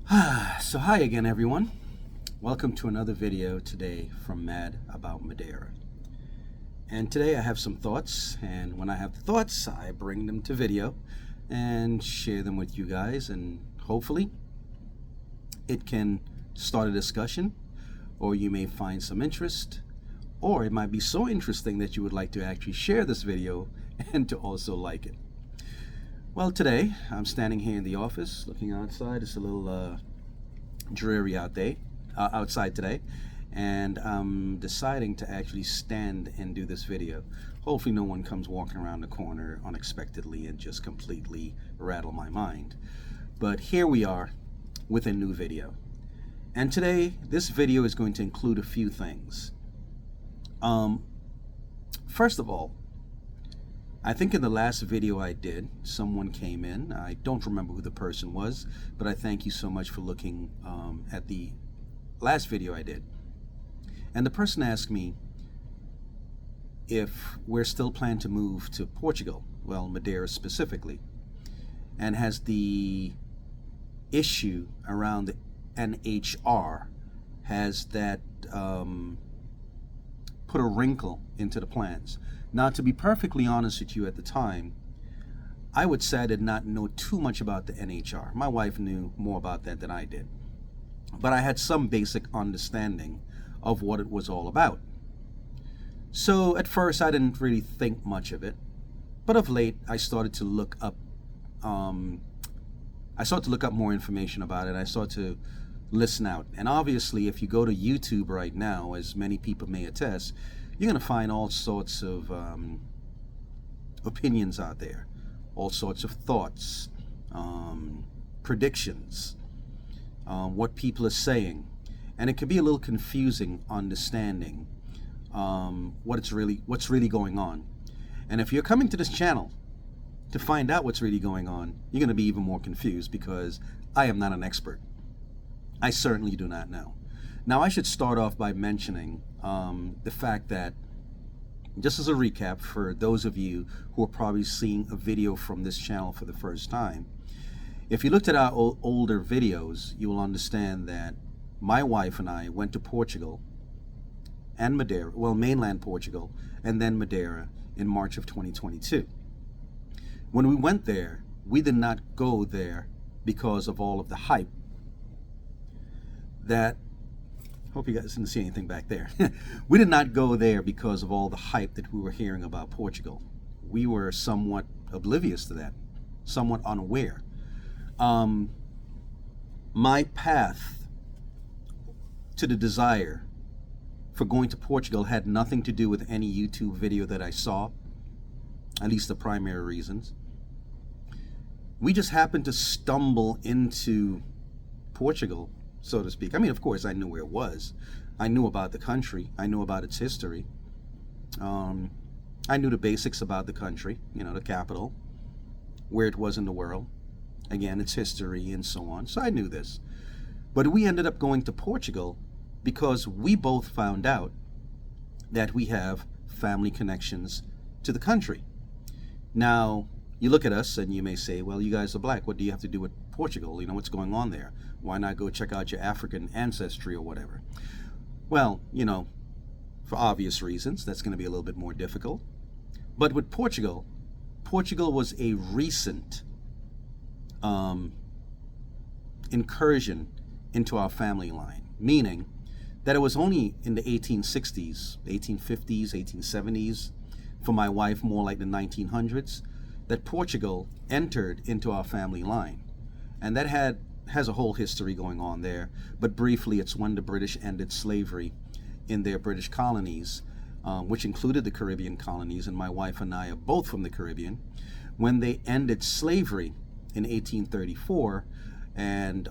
So hi again everyone. Welcome to another video today from Mad about Madeira. And today I have some thoughts, and when I have the thoughts, I bring them to video and share them with you guys, and hopefully it can start a discussion, or you may find some interest, or it might be so interesting that you would like to actually share this video and to also like it. Well, today I'm standing here in the office looking outside. It's a little dreary outside today, and I'm deciding to actually stand and do this video. Hopefully no one comes walking around the corner unexpectedly and just completely rattle my mind. But here we are with a new video. And today this video is going to include a few things. First of all, I think in the last video I did, someone came in. I don't remember who the person was, but I thank you so much for looking at the last video I did. And the person asked me if we're still planning to move to Portugal, well, Madeira specifically, and has the issue around the NHR, has that put a wrinkle into the plans. Now, to be perfectly honest with you, at the time, I would say I did not know too much about the NHR. My wife knew more about that than I did. But I had some basic understanding of what it was all about. So at first, I didn't really think much of it. But of late, I started to look up more information about it. I started to listen out. And obviously, if you go to YouTube right now, as many people may attest, you're going to find all sorts of opinions out there, all sorts of thoughts, predictions, what people are saying. And it can be a little confusing understanding what's really going on. And if you're coming to this channel to find out what's really going on, you're going to be even more confused, because I am not an expert. I certainly do not know. Now, I should start off by mentioning the fact that, just as a recap for those of you who are probably seeing a video from this channel for the first time, if you looked at our older videos, you will understand that my wife and I went to Portugal and Madeira, well, mainland Portugal, and then Madeira in March of 2022. When we went there, we did not go there because of all of the hype that, hope you guys didn't see anything back there. We did not go there because of all the hype that we were hearing about Portugal. We were somewhat oblivious to that, somewhat unaware. My path to the desire for going to Portugal had nothing to do with any YouTube video that I saw, at least the primary reasons. We just happened to stumble into Portugal, so to speak. I mean, of course, I knew where it was. I knew about the country. I knew about its history. I knew the basics about the country, the capital, where it was in the world, again, its history and so on. So I knew this. But we ended up going to Portugal because we both found out that we have family connections to the country. Now, you look at us and you may say, well, you guys are black. What do you have to do with Portugal? What's going on there? Why not go check out your African ancestry or whatever? Well, for obvious reasons, that's going to be a little bit more difficult. But with Portugal, Portugal was a recent incursion into our family line, meaning that it was only in the 1860s, 1850s, 1870s, for my wife more like the 1900s, that Portugal entered into our family line. And that has a whole history going on there. But briefly, it's when the British ended slavery in their British colonies, which included the Caribbean colonies, and my wife and I are both from the Caribbean. When they ended slavery in 1834, and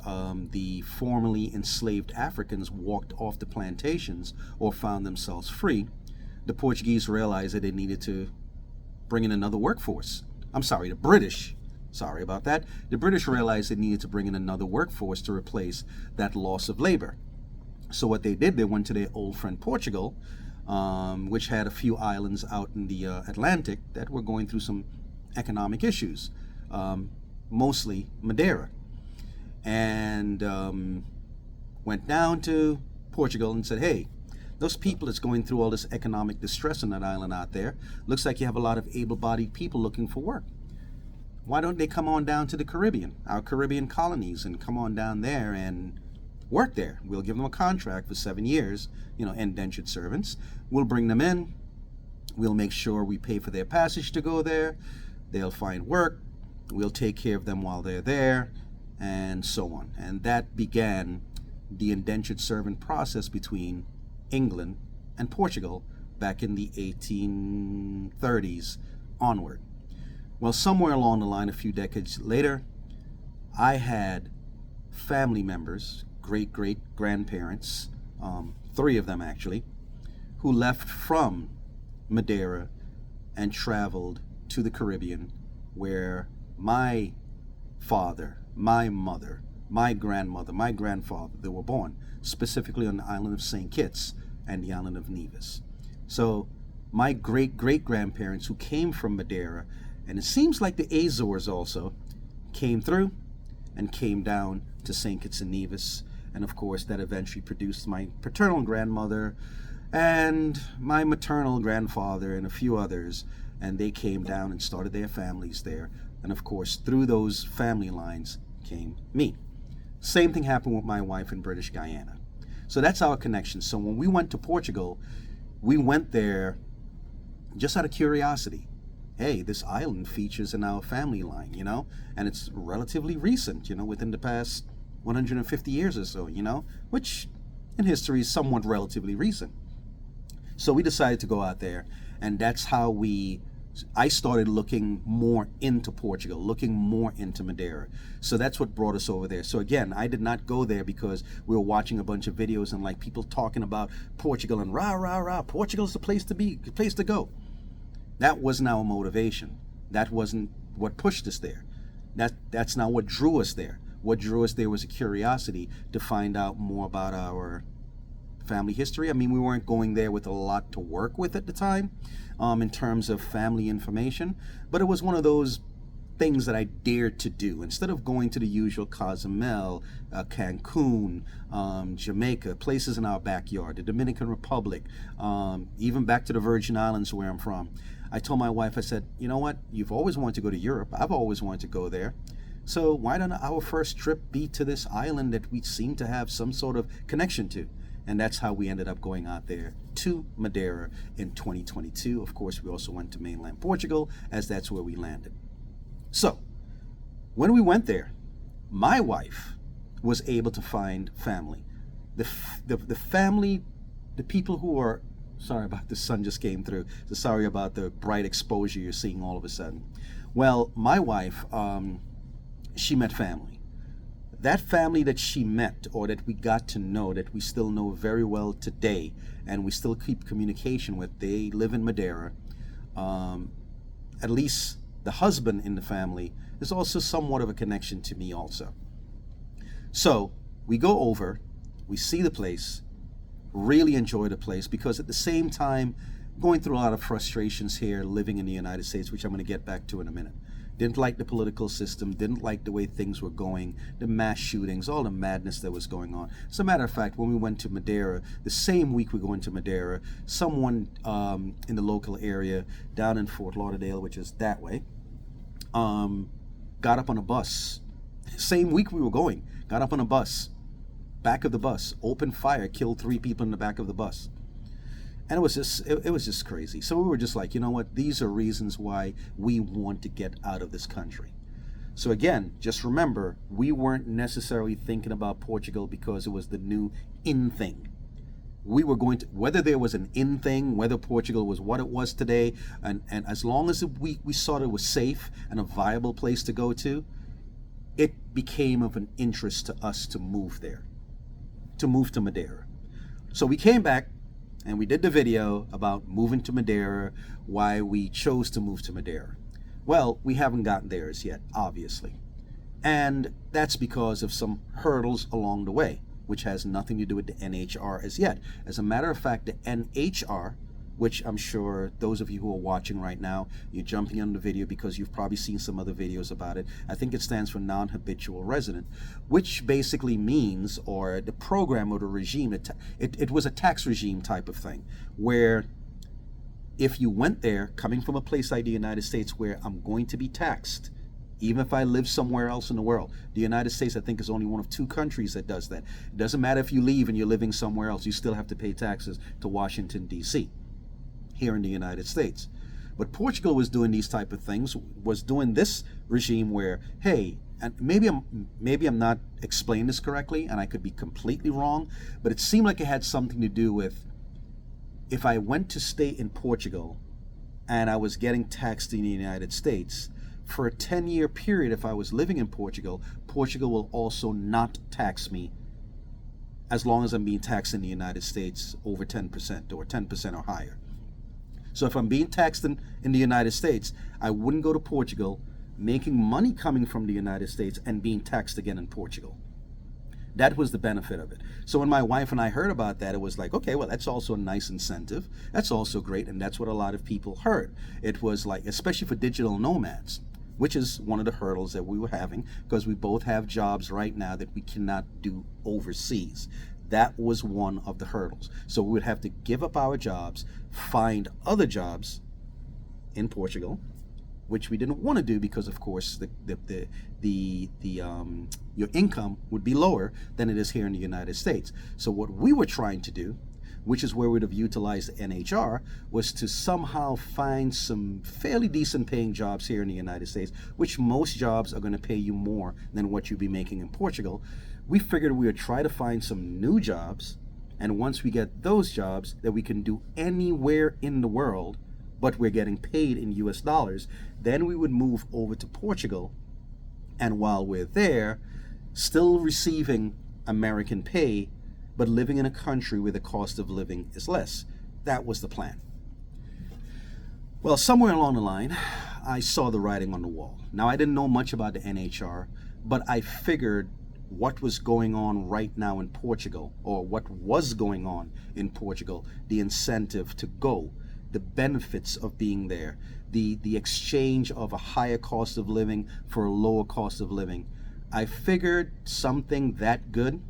the formerly enslaved Africans walked off the plantations or found themselves free, the Portuguese realized that they needed to bring in another workforce. I'm sorry, the British. Sorry about that. The British realized they needed to bring in another workforce to replace that loss of labor. So what they did, they went to their old friend Portugal, which had a few islands out in the Atlantic that were going through some economic issues, mostly Madeira. and went down to Portugal and said, hey, those people that's going through all this economic distress on that island out there, looks like you have a lot of able-bodied people looking for work. Why don't they come on down to the Caribbean, our Caribbean colonies, and come on down there and work there? We'll give them a contract for 7 years, indentured servants. We'll bring them in. We'll make sure we pay for their passage to go there. They'll find work. We'll take care of them while they're there, and so on. And that began the indentured servant process between England and Portugal back in the 1830s onward. Well, somewhere along the line, a few decades later, I had family members, great-great-grandparents, 3 of them actually, who left from Madeira and traveled to the Caribbean, where my father, my mother, my grandmother, my grandfather, they were born, specifically on the island of St. Kitts and the island of Nevis. So my great-great-grandparents who came from Madeira, and it seems like the Azores also, came through and came down to St. Kitts and Nevis. And of course, that eventually produced my paternal grandmother and my maternal grandfather and a few others. And they came down and started their families there. And of course, through those family lines came me. Same thing happened with my wife in British Guyana. So that's our connection. So when we went to Portugal, we went there just out of curiosity. Hey, this island features in our family line, and it's relatively recent, within the past 150 years or so, which in history is somewhat relatively recent. So we decided to go out there, and that's how I started looking more into Portugal, looking more into Madeira. So that's what brought us over there. So again, I did not go there because we were watching a bunch of videos and like people talking about Portugal and rah, rah, rah, Portugal's the place to be, the place to go. That wasn't our motivation. That wasn't what pushed us there. That's not what drew us there. What drew us there was a curiosity to find out more about our family history. I mean, we weren't going there with a lot to work with at the time in terms of family information, but it was one of those things that I dared to do. Instead of going to the usual Cozumel, Cancun, Jamaica, places in our backyard, the Dominican Republic, even back to the Virgin Islands where I'm from, I told my wife, I said, you know what, you've always wanted to go to Europe. I've always wanted to go there. So why don't our first trip be to this island that we seem to have some sort of connection to? And that's how we ended up going out there to Madeira in 2022. Of course, we also went to mainland Portugal, as that's where we landed. So when we went there, my wife was able to find family. The family, the people who are, sorry about the sun just came through, so sorry about the bright exposure you're seeing all of a sudden. Well, my wife, she met family. That family that she met, or that we got to know, that we still know very well today, and we still keep communication with, they live in Madeira. At least the husband in the family is also somewhat of a connection to me also. So we go over, we see the place, really enjoy the place, because at the same time, going through a lot of frustrations here living in the United States, which I'm going to get back to in a minute. Didn't like the political system, didn't like the way things were going, the mass shootings, all the madness that was going on. As a matter of fact, when we went to Madeira, the same week we go into Madeira, someone in the local area down in Fort Lauderdale, which is that way, got up on a bus. Same week we were going, got up on a bus, back of the bus, opened fire, killed 3 people in the back of the bus. And it was just crazy. So we were just like, you know what? These are reasons why we want to get out of this country. So again, just remember, we weren't necessarily thinking about Portugal because it was the new in thing. We were going to, whether there was an in thing, whether Portugal was what it was today, and as long as we saw that it was safe and a viable place to go to, it became of an interest to us to move there, to move to Madeira. So we came back, and we did the video about moving to Madeira, why we chose to move to Madeira. Well, we haven't gotten there as yet, obviously. And that's because of some hurdles along the way, which has nothing to do with the NHR as yet. As a matter of fact, the NHR which I'm sure those of you who are watching right now, you're jumping on the video because you've probably seen some other videos about it. I think it stands for non-habitual resident, which basically means, or the program or the regime, it was a tax regime type of thing, where if you went there coming from a place like the United States where I'm going to be taxed, even if I live somewhere else in the world. The United States, I think, is only one of 2 countries that does that. It doesn't matter if you leave and you're living somewhere else, you still have to pay taxes to Washington, D.C., here in the United States. But Portugal was doing these type of things, was doing this regime where, hey, and maybe I'm not explaining this correctly, and I could be completely wrong, but it seemed like it had something to do with, if I went to stay in Portugal and I was getting taxed in the United States, for a 10-year period, if I was living in Portugal, Portugal will also not tax me as long as I'm being taxed in the United States over 10% or 10% or higher. So if I'm being taxed in the United States, I wouldn't go to Portugal, making money coming from the United States and being taxed again in Portugal. That was the benefit of it. So when my wife and I heard about that, it was like, okay, well, that's also a nice incentive. That's also great, and that's what a lot of people heard. It was like, especially for digital nomads, which is one of the hurdles that we were having, because we both have jobs right now that we cannot do overseas. That was one of the hurdles. So we would have to give up our jobs, find other jobs in Portugal, which we didn't want to do because, of course, your income would be lower than it is here in the United States. So what we were trying to do, which is where we'd have utilized the NHR, was to somehow find some fairly decent paying jobs here in the United States, which most jobs are going to pay you more than what you'd be making in Portugal. We figured we would try to find some new jobs, and once we get those jobs that we can do anywhere in the world, but we're getting paid in US dollars, then we would move over to Portugal, and while we're there, still receiving American pay, but living in a country where the cost of living is less. That was the plan. Well, somewhere along the line, I saw the writing on the wall. Now, I didn't know much about the NHR, but I figured what was going on right now in Portugal, or what was going on in Portugal, the incentive to go, the benefits of being there, the exchange of a higher cost of living for a lower cost of living. I figured something that good,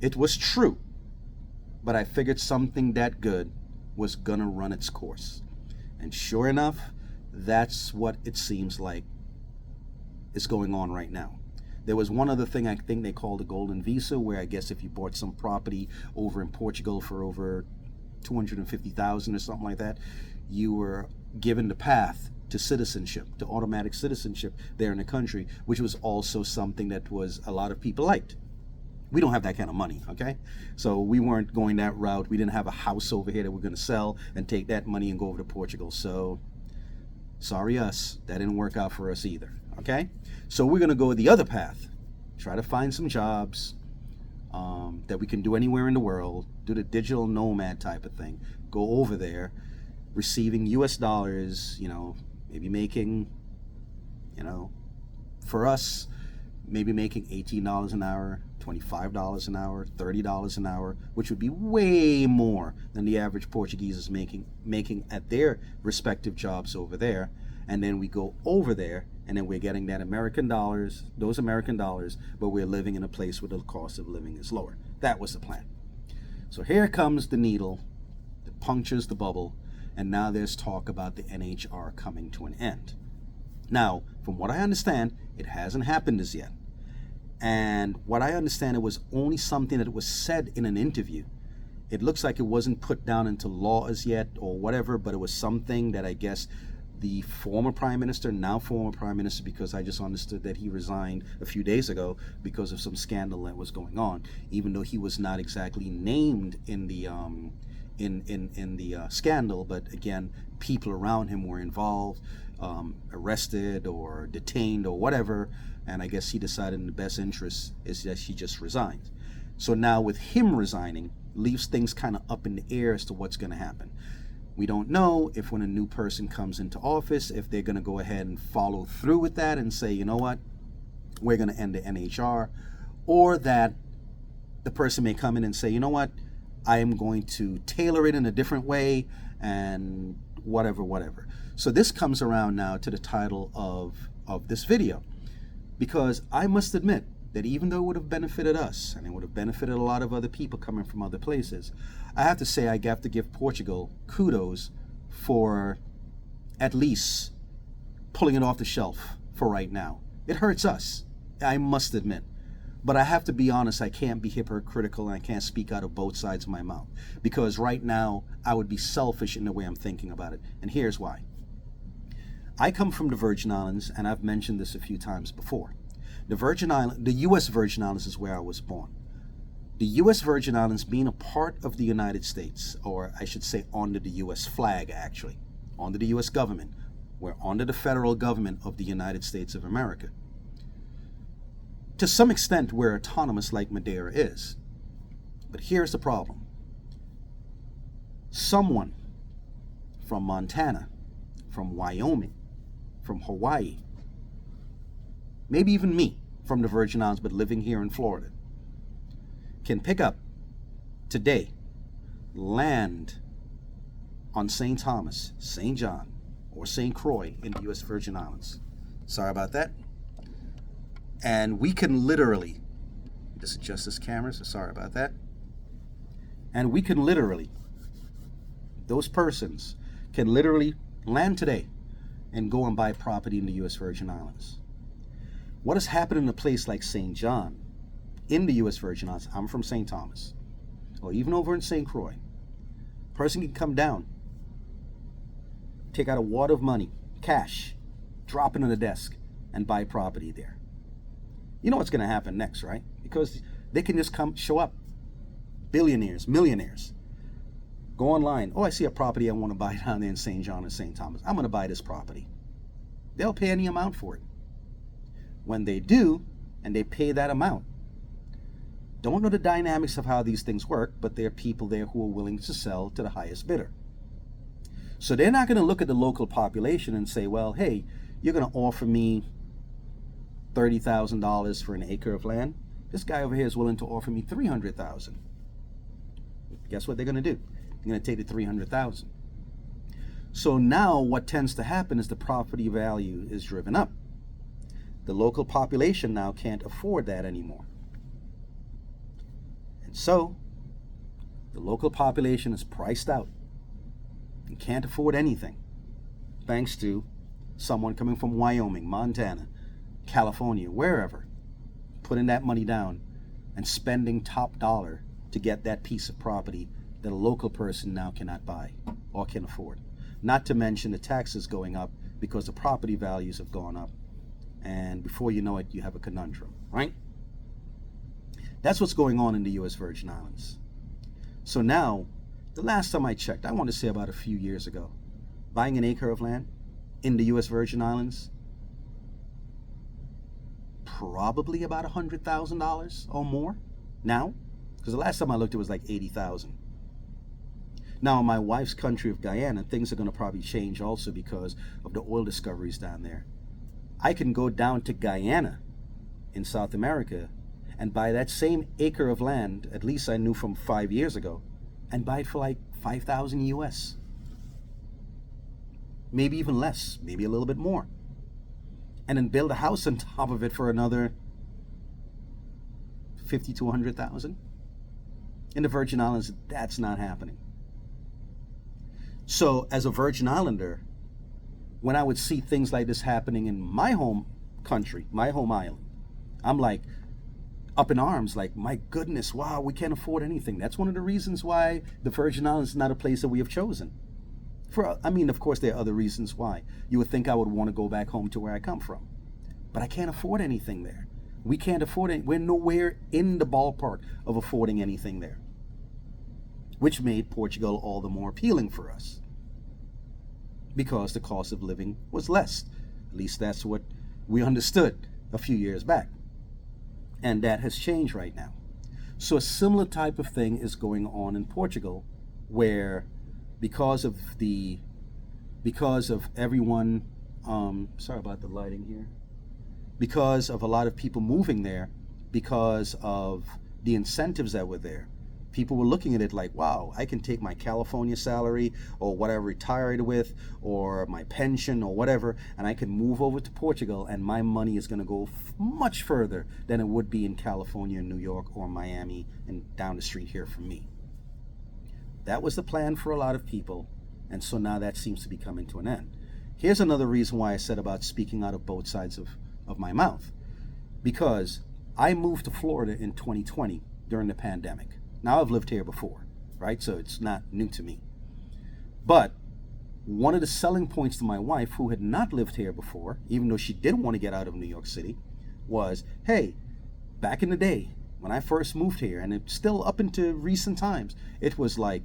it was true, but I figured something that good was gonna run its course. And sure enough, that's what it seems like is going on right now. There was one other thing I think they called a golden visa, where I guess if you bought some property over in Portugal for over 250,000 or something like that, you were given the path to citizenship, to automatic citizenship there in the country, which was also something that was a lot of people liked. We don't have that kind of money, okay? So we weren't going that route. We didn't have a house over here that we're going to sell and take that money and go over to Portugal. So sorry us, that didn't work out for us either, okay? So we're going to go the other path, try to find some jobs that we can do anywhere in the world, do the digital nomad type of thing, go over there, receiving US dollars, maybe making, for us, maybe making $18 an hour, $25 an hour, $30 an hour, which would be way more than the average Portuguese is making at their respective jobs over there. And then we go over there, and then we're getting those American dollars, but we're living in a place where the cost of living is lower. That was the plan. So here comes the needle that punctures the bubble, and now there's talk about the NHR coming to an end. Now, from what I understand, it hasn't happened as yet. And what I understand, it was only something that was said in an interview. It looks like it wasn't put down into law as yet or whatever, but it was something that I guess the former prime minister, now former prime minister, because I just understood that he resigned a few days ago because of some scandal that was going on, even though he was not exactly named in the scandal, but again, people around him were involved, arrested or detained or whatever, and I guess he decided in the best interest is that he just resigned. So now with him resigning, leaves things kind of up in the air as to what's going to happen. We don't know if when a new person comes into office, if they're going to go ahead and follow through with that and say, you know what, we're going to end the NHR, or that the person may come in and say, you know what, I am going to tailor it in a different way, and whatever. So this comes around now to the title of this video, because I must admit that even though it would have benefited us, and it would have benefited a lot of other people coming from other places, I have to say I have to give Portugal kudos for at least pulling it off the shelf for right now. It hurts us, I must admit. But I have to be honest, I can't be hypocritical, and I can't speak out of both sides of my mouth. Because right now, I would be selfish in the way I'm thinking about it. And here's why. I come from the Virgin Islands, and I've mentioned this a few times before. The U.S. Virgin Islands is where I was born. The U.S. Virgin Islands being a part of the United States, or I should say under the U.S. flag actually, under the U.S. government, we're under the federal government of the United States of America. To some extent, we're autonomous like Madeira is. But here's the problem. Someone from Montana, from Wyoming, from Hawaii, maybe even me from the Virgin Islands but living here in Florida, can pick up today land on St. Thomas, St. John, or St. Croix in the U.S. Virgin Islands. Sorry about that. And we can literally, just adjust this camera, so sorry about that. And we can literally, those persons can literally land today and go and buy property in the U.S. Virgin Islands. What has happened in a place like St. John in the U.S. Virgin Islands? I'm from St. Thomas, or even over in St. Croix. A person can come down, take out a wad of money, cash, drop it on the desk, and buy property there. You know what's going to happen next, right? Because they can just show up. Billionaires, millionaires. Go online. Oh, I see a property I want to buy down there in St. John and St. Thomas. I'm going to buy this property. They'll pay any amount for it. When they do, and they pay that amount, don't know the dynamics of how these things work, but there are people there who are willing to sell to the highest bidder. So they're not going to look at the local population and say, well, hey, you're going to offer me $30,000 for an acre of land. This guy over here is willing to offer me $300,000. Guess what they're going to do? They're going to take the $300,000. So now what tends to happen is the property value is driven up. The local population now can't afford that anymore. And so the local population is priced out and can't afford anything, thanks to someone coming from Wyoming, Montana, California, wherever, putting that money down and spending top dollar to get that piece of property that a local person now cannot buy or can afford. Not to mention the taxes going up because the property values have gone up, and before you know it, you have a conundrum, right? That's what's going on in the U.S. Virgin Islands. So now, the last time I checked, I want to say about a few years ago, buying an acre of land in the U.S. Virgin Islands, probably about $100,000 or more now, because the last time I looked it was like $80,000. Now in my wife's country of Guyana, things are going to probably change also because of the oil discoveries down there. I can go down to Guyana in South America and buy that same acre of land, at least I knew from 5 years ago, and buy it for like 5,000 US. Maybe even less, maybe a little bit more. And then build a house on top of it for another 50 to 100,000. In the Virgin Islands, that's not happening. So as a Virgin Islander, when I would see things like this happening in my home country, my home island, I'm like up in arms, like, my goodness, wow, we can't afford anything. That's one of the reasons why the Virgin Islands is not a place that we have chosen. I mean, of course, there are other reasons why. You would think I would want to go back home to where I come from. But I can't afford anything there. We can't afford it. We're nowhere in the ballpark of affording anything there. Which made Portugal all the more appealing for us. Because the cost of living was less. At least that's what we understood a few years back. And that has changed right now. So a similar type of thing is going on in Portugal, where because of everyone, sorry about the lighting here, because of a lot of people moving there, because of the incentives that were there, people were looking at it like, wow, I can take my California salary or what I retired with or my pension or whatever, and I can move over to Portugal, and my money is going to go much further than it would be in California, New York, or Miami and down the street here from me. That was the plan for a lot of people, and so now that seems to be coming to an end. Here's another reason why I said about speaking out of both sides of my mouth. Because I moved to Florida in 2020 during the pandemic. Now, I've lived here before, right? So it's not new to me. But one of the selling points to my wife, who had not lived here before, even though she did want to get out of New York City, was, hey, back in the day, when I first moved here, and it's still up into recent times, it was like,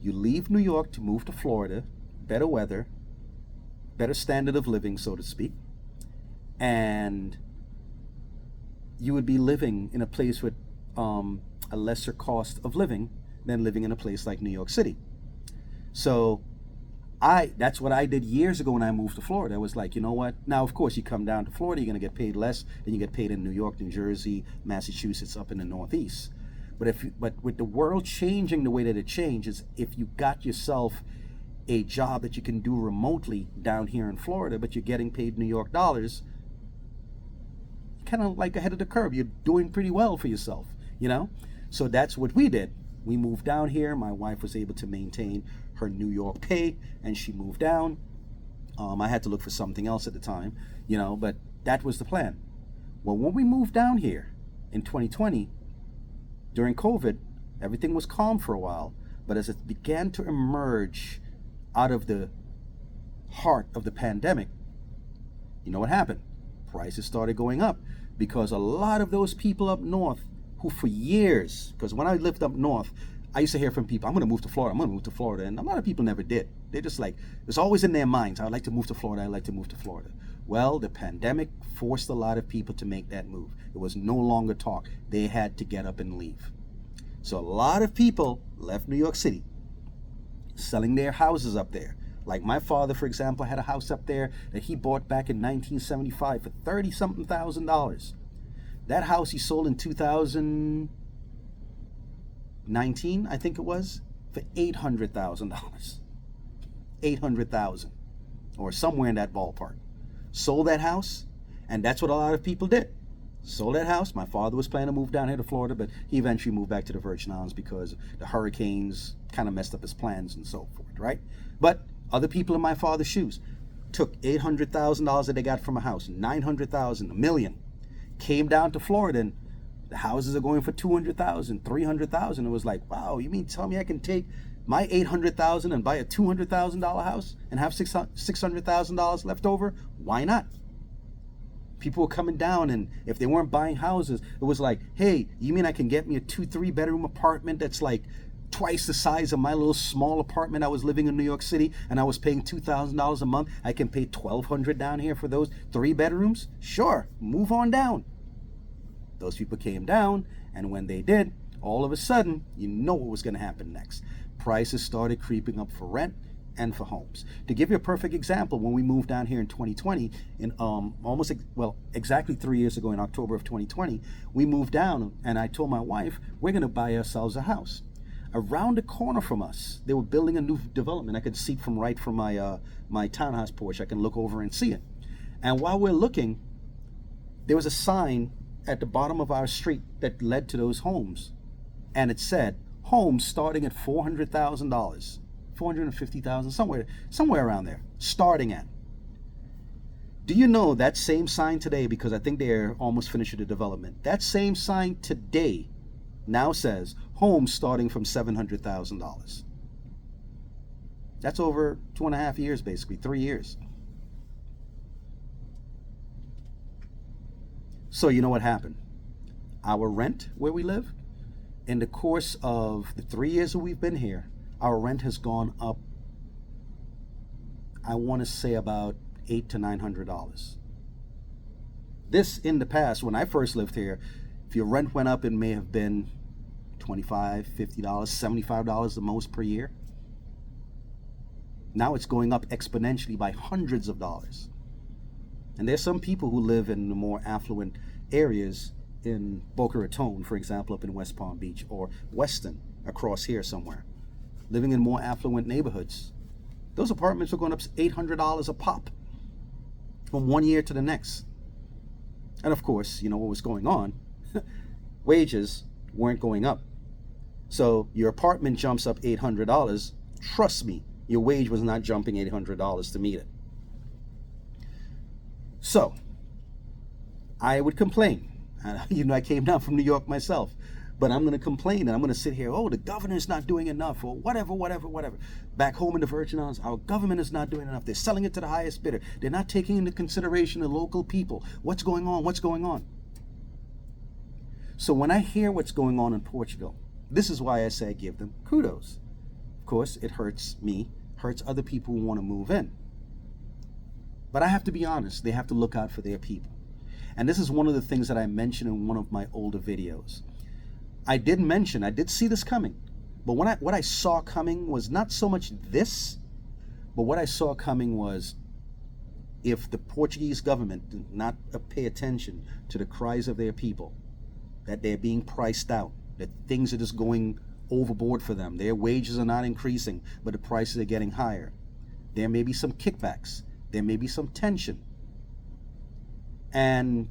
you leave New York to move to Florida, better weather, better standard of living, so to speak, and you would be living in a place with a lesser cost of living than living in a place like New York City. So that's what I did years ago when I moved to Florida. I was like, you know what? Now, of course, you come down to Florida, you're going to get paid less than you get paid in New York, New Jersey, Massachusetts, up in the Northeast. But with the world changing the way that it changes, if you got yourself a job that you can do remotely down here in Florida, but you're getting paid New York dollars, kind of like ahead of the curve. You're doing pretty well for yourself, you know? So that's what we did. We moved down here. My wife was able to maintain her New York pay, and she moved down. I had to look for something else at the time, you know, but that was the plan. Well, when we moved down here in 2020, during COVID, everything was calm for a while, but as it began to emerge out of the heart of the pandemic, you know what happened? Prices started going up because a lot of those people up north who for years, because when I lived up north, I used to hear from people, I'm going to move to Florida, I'm going to move to Florida. And a lot of people never did. They're just like, it's always in their minds, I'd like to move to Florida, I'd like to move to Florida. Well, the pandemic forced a lot of people to make that move. It was no longer talk. They had to get up and leave. So a lot of people left New York City, selling their houses up there. Like my father, for example, had a house up there that he bought back in 1975 for $30-something thousand. That house he sold in 2019, I think it was, for $800,000. $800,000, or somewhere in that ballpark. Sold that house, and that's what a lot of people did. Sold that house. My father was planning to move down here to Florida, but he eventually moved back to the Virgin Islands because the hurricanes kind of messed up his plans and so forth, right? But other people in my father's shoes took $800,000 that they got from a house, $900,000, $1 million, came down to Florida, and the houses are going for $200,000, $300,000. It was like, wow, you mean tell me I can take my $800,000 and buy a $200,000 house and have $600,000 left over? Why not? People were coming down, and if they weren't buying houses, it was like, hey, you mean I can get me a 2-3 bedroom apartment that's like twice the size of my little small apartment I was living in New York City, and I was paying $2,000 a month? I can pay $1,200 down here for those 3 bedrooms? Sure, move on down. Those people came down, and when they did, all of a sudden, you know what was going to happen next. Prices started creeping up for rent and for homes. To give you a perfect example, when we moved down here in 2020, in exactly 3 years ago in October of 2020, we moved down, and I told my wife, we're going to buy ourselves a house. Around the corner from us, they were building a new development. I could see it from my my townhouse porch. I can look over and see it. And while we're looking, there was a sign at the bottom of our street that led to those homes, and it said, homes starting at $400,000, $450,000, somewhere around there, starting at. Do you know that same sign today, because I think they're almost finished with the development, that same sign today now says homes starting from $700,000. That's over 2.5 years, basically 3 years. So you know what happened? Our rent where we live, in the course of the 3 years that we've been here, our rent has gone up, I want to say about $800 to $900. This, in the past, when I first lived here, if your rent went up, it may have been $25, $50, $75 the most per year. Now it's going up exponentially by hundreds of dollars. And there's some people who live in the more affluent areas in Boca Raton, for example, up in West Palm Beach, or Weston across here somewhere, living in more affluent neighborhoods, those apartments were going up $800 a pop from one year to the next. And of course, you know what was going on? Wages weren't going up. So your apartment jumps up $800. Trust me, your wage was not jumping $800 to meet it. So I would complain. You know, I came down from New York myself, but I'm going to complain and I'm going to sit here, oh, the governor's not doing enough, or whatever. Back home in the Virgin Islands, our government is not doing enough. They're selling it to the highest bidder. They're not taking into consideration the local people. What's going on? So when I hear what's going on in Portugal, this is why I say I give them kudos. Of course, it hurts me, hurts other people who want to move in. But I have to be honest, they have to look out for their people. And this is one of the things that I mentioned in one of my older videos. I did see this coming, but what I saw coming was not so much this, but what I saw coming was, if the Portuguese government did not pay attention to the cries of their people, that they're being priced out, that things are just going overboard for them, their wages are not increasing, but the prices are getting higher. There may be some kickbacks, there may be some tension. And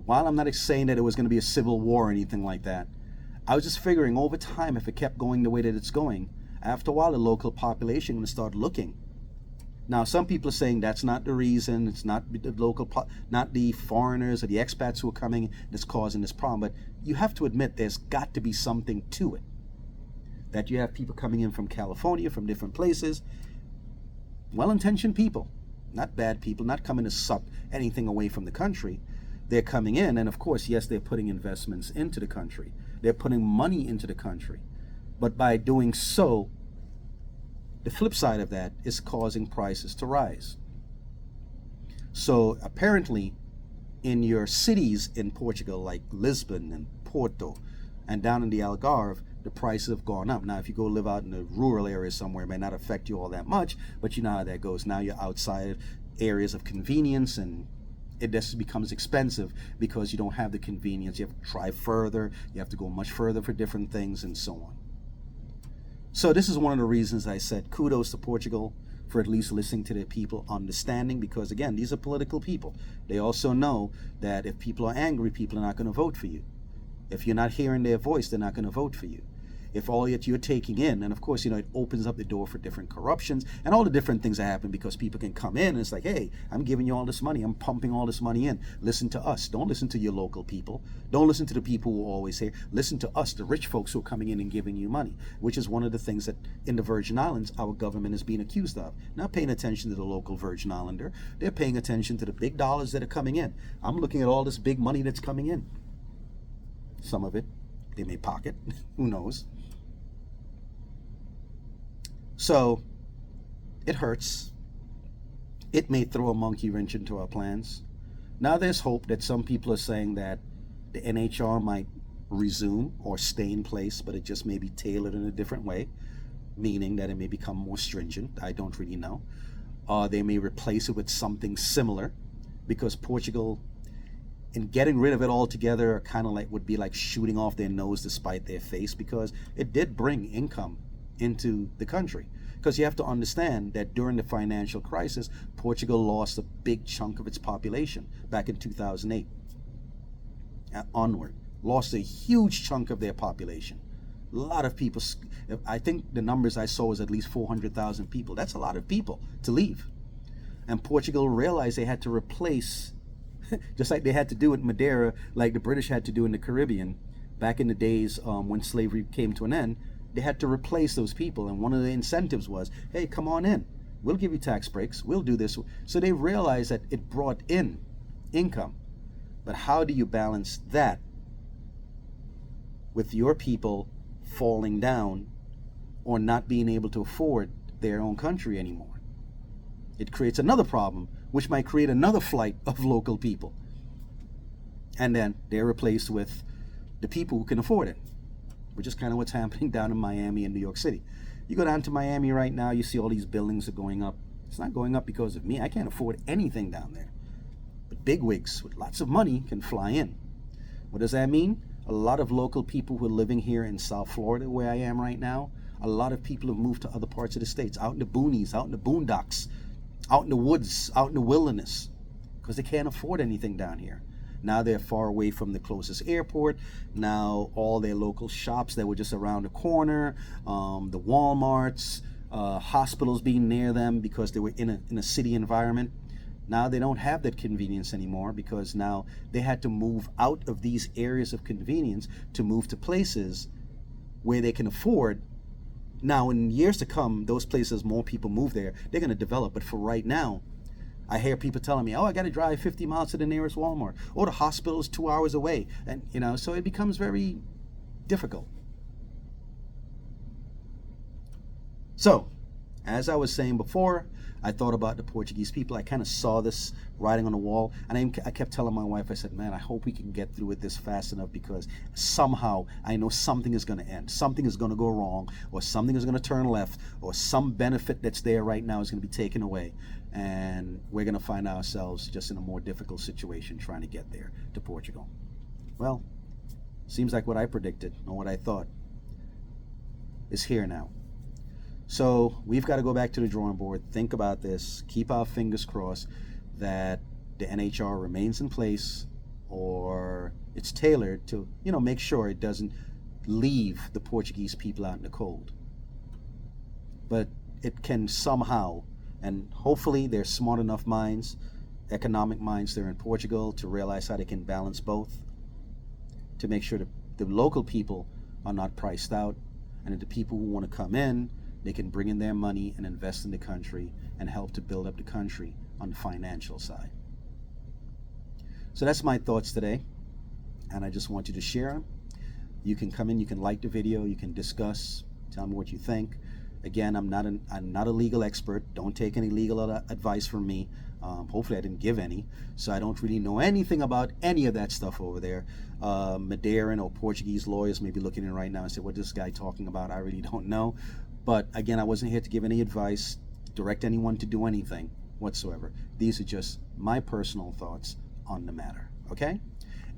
while I'm not saying that it was going to be a civil war or anything like that, I was just figuring over time, if it kept going the way that it's going, after a while the local population will start looking. Now, some people are saying that's not the reason. It's not the not the foreigners or the expats who are coming that's causing this problem. But you have to admit there's got to be something to it. That you have people coming in from California, from different places, well-intentioned people, not bad people, not coming to suck anything away from the country. They're coming in, and of course, yes, they're putting investments into the country. They're putting money into the country. But by doing so, the flip side of that is causing prices to rise. So apparently, in your cities in Portugal, like Lisbon and Porto, and down in the Algarve, the prices have gone up. Now, if you go live out in a rural area somewhere, it may not affect you all that much, but you know how that goes. Now you're outside areas of convenience, and it just becomes expensive because you don't have the convenience. You have to drive further, you have to go much further for different things, and so on. So this is one of the reasons I said kudos to Portugal for at least listening to their people, understanding, because again, these are political people. They also know that if people are angry, people are not going to vote for you. If you're not hearing their voice, they're not going to vote for you. If all that you're taking in, and of course, you know, it opens up the door for different corruptions and all the different things that happen, because people can come in and it's like, hey, I'm giving you all this money, I'm pumping all this money in. Listen to us. Don't listen to your local people. Don't listen to the people who are always here. Listen to us, the rich folks who are coming in and giving you money, which is one of the things that in the Virgin Islands, our government is being accused of. Not paying attention to the local Virgin Islander. They're paying attention to the big dollars that are coming in. I'm looking at all this big money that's coming in. Some of it they may pocket, who knows. So it hurts. It may throw a monkey wrench into our plans. Now there's hope that some people are saying that the NHR might resume or stay in place, but it just may be tailored in a different way, meaning that it may become more stringent. I don't really know. They may replace it with something similar, because Portugal, in getting rid of it altogether, kind of like would be like shooting off their nose to spite their face, because it did bring income into the country. Because you have to understand that during the financial crisis, Portugal lost a big chunk of its population back in 2008 onward. Lost a huge chunk of their population. A lot of people, I think the numbers I saw was at least 400,000 people. That's a lot of people to leave. And Portugal realized they had to replace, just like they had to do in Madeira, like the British had to do in the Caribbean back in the days when slavery came to an end. They had to replace those people, and one of the incentives was, hey, come on in, we'll give you tax breaks, we'll do this. So they realized that it brought in income, but how do you balance that with your people falling down or not being able to afford their own country anymore? It creates another problem, which might create another flight of local people, and then they're replaced with the people who can afford it, which is kind of what's happening down in Miami and New York City. You go down to Miami right now, you see all these buildings are going up. It's not going up because of me. I can't afford anything down there. But bigwigs with lots of money can fly in. What does that mean? A lot of local people who are living here in South Florida, where I am right now, a lot of people have moved to other parts of the states, out in the boonies, out in the boondocks, out in the woods, out in the wilderness, because they can't afford anything down here. Now they're far away from the closest airport. Now all their local shops that were just around the corner, the Walmarts, hospitals being near them because they were in a city environment. Now they don't have that convenience anymore because now they had to move out of these areas of convenience to move to places where they can afford. Now in years to come, those places, more people move there, they're going to develop. But for right now, I hear people telling me, oh, I got to drive 50 miles to the nearest Walmart. Or the hospital is 2 hours away. And, so it becomes very difficult. So, as I was saying before, I thought about the Portuguese people. I kind of saw this writing on the wall, and I kept telling my wife, I said, man, I hope we can get through with this fast enough, because somehow I know something is going to end. Something is going to go wrong, or something is going to turn left, or some benefit that's there right now is going to be taken away, and we're going to find ourselves just in a more difficult situation trying to get there to Portugal. Well, seems like what I predicted, or what I thought, is here now. So we've got to go back to the drawing board, think about this, keep our fingers crossed that the NHR remains in place, or it's tailored to, make sure it doesn't leave the Portuguese people out in the cold. But it can somehow, and hopefully there's smart enough minds, economic minds there in Portugal, to realize how they can balance both, to make sure that the local people are not priced out, and that the people who want to come in, they can bring in their money and invest in the country and help to build up the country on the financial side. So that's my thoughts today, and I just want you to share them. You can come in, you can like the video, you can discuss, tell me what you think. Again, I'm not a legal expert. Don't take any legal advice from me. Hopefully I didn't give any, so I don't really know anything about any of that stuff over there. Madeiran or Portuguese lawyers may be looking in right now and say, what is this guy talking about? I really don't know. But again, I wasn't here to give any advice, direct anyone to do anything whatsoever. These are just my personal thoughts on the matter, okay?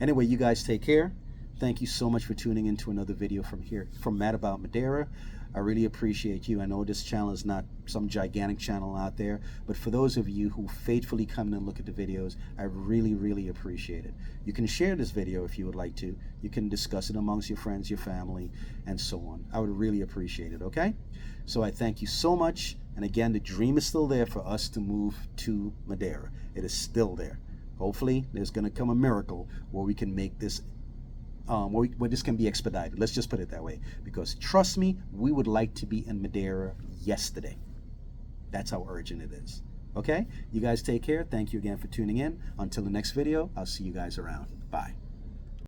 Anyway, you guys take care. Thank you so much for tuning in to another video from Matt About Madeira. I really appreciate you. I know this channel is not some gigantic channel out there, but for those of you who faithfully come in and look at the videos, I really, really appreciate it. You can share this video if you would like to. You can discuss it amongst your friends, your family, and so on. I would really appreciate it, okay? So I thank you so much. And again, the dream is still there for us to move to Madeira. It is still there. Hopefully, there's going to come a miracle where we can make this where this can be expedited. Let's just put it that way. Because trust me, we would like to be in Madeira yesterday. That's how urgent it is. Okay? You guys take care. Thank you again for tuning in. Until the next video, I'll see you guys around. Bye.